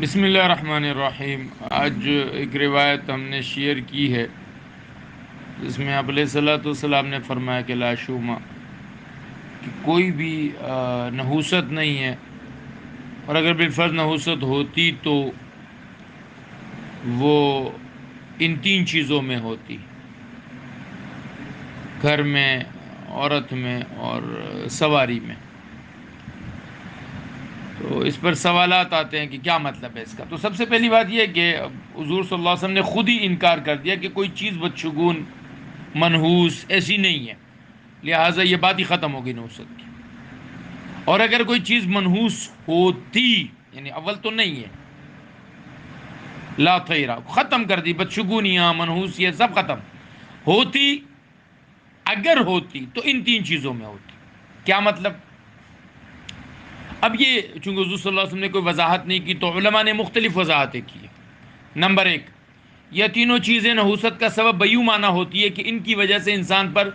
بسم اللہ الرحمن الرحیم۔ آج ایک روایت ہم نے شیئر کی ہے جس میں آپ علیہ الصلوۃ والسلام نے فرمایا کہ لا شوما، کہ کوئی بھی نحوست نہیں ہے، اور اگر بالفرض نحوست ہوتی تو وہ ان تین چیزوں میں ہوتی: گھر میں، عورت میں اور سواری میں۔ تو اس پر سوالات آتے ہیں کہ کیا مطلب ہے اس کا۔ تو سب سے پہلی بات یہ ہے کہ حضور صلی اللہ علیہ وسلم نے خود ہی انکار کر دیا کہ کوئی چیز بدشگون، منحوس ایسی نہیں ہے، لہٰذا یہ بات ہی ختم ہوگی نحوست کی۔ اور اگر کوئی چیز منحوس ہوتی، یعنی اول تو نہیں ہے، لا خیرہ ختم کر دی، بدشگونیاں، منحوسیت سب ختم ہوتی، اگر ہوتی تو ان تین چیزوں میں ہوتی۔ کیا مطلب؟ اب یہ چونکہ حضور صلی اللہ علیہ وسلم نے کوئی وضاحت نہیں کی تو علماء نے مختلف وضاحتیں کی ہیں۔ نمبر ایک، یہ تینوں چیزیں نحوست کا سبب بیوں معنی ہوتی ہے کہ ان کی وجہ سے انسان پر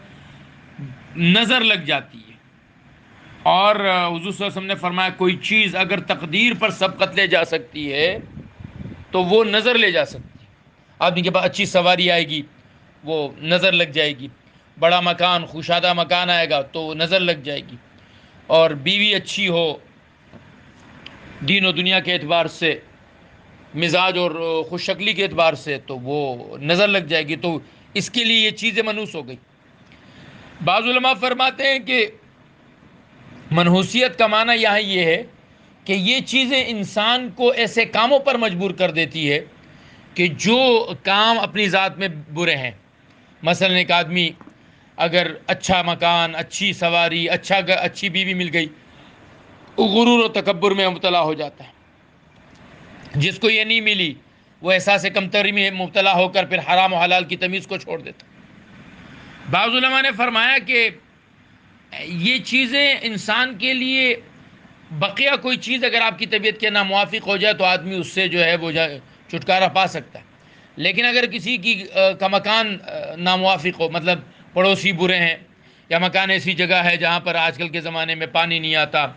نظر لگ جاتی ہے، اور حضور صلی اللہ علیہ وسلم نے فرمایا کوئی چیز اگر تقدیر پر سبقت لے جا سکتی ہے تو وہ نظر لے جا سکتی ہے۔ آدمی کے پاس اچھی سواری آئے گی، وہ نظر لگ جائے گی، بڑا مکان، خوشادہ مکان آئے گا تو وہ نظر لگ جائے گی، اور بیوی اچھی ہو دین و دنیا کے اعتبار سے، مزاج اور خوش شکلی کے اعتبار سے، تو وہ نظر لگ جائے گی، تو اس کے لیے یہ چیزیں منحوس ہو گئی۔ بعض علماء فرماتے ہیں کہ منحوسیت کا معنی یہاں یہ ہے کہ یہ چیزیں انسان کو ایسے کاموں پر مجبور کر دیتی ہے کہ جو کام اپنی ذات میں برے ہیں۔ مثلا ایک آدمی اگر اچھا مکان، اچھی سواری، اچھی بیوی مل گئی، وہ غرور و تکبر میں مبتلا ہو جاتا ہے۔ جس کو یہ نہیں ملی وہ احساس کمتری میں مبتلا ہو کر پھر حرام و حلال کی تمیز کو چھوڑ دیتا۔ بعض علماء نے فرمایا کہ یہ چیزیں انسان کے لیے بقیہ کوئی چیز اگر آپ کی طبیعت کے ناموافق ہو جائے تو آدمی اس سے جو ہے وہ چھٹکارا پا سکتا ہے، لیکن اگر کسی کا مکان ناموافق ہو، مطلب پڑوسی برے ہیں، یا مکان ایسی جگہ ہے جہاں پر آج کل کے زمانے میں پانی نہیں آتا،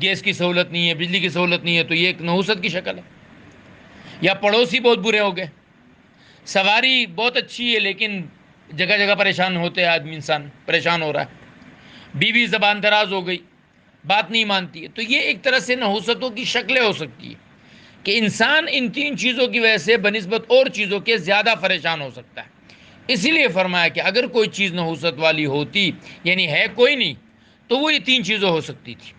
گیس کی سہولت نہیں ہے، بجلی کی سہولت نہیں ہے، تو یہ ایک نحوست کی شکل ہے۔ یا پڑوسی بہت برے ہو گئے، سواری بہت اچھی ہے لیکن جگہ جگہ پریشان ہوتے ہیں، آدمی انسان پریشان ہو رہا ہے، بیوی زبان دراز ہو گئی، بات نہیں مانتی ہے، تو یہ ایک طرح سے نحوستوں کی شکلیں ہو سکتی ہے کہ انسان ان تین چیزوں کی وجہ سے بنسبت اور چیزوں کے زیادہ پریشان ہو سکتا ہے۔ اسی لیے فرمایا کہ اگر کوئی چیز نحوست والی ہوتی، یعنی ہے کوئی نہیں، تو وہ یہ تین چیزیں ہو سکتی تھی۔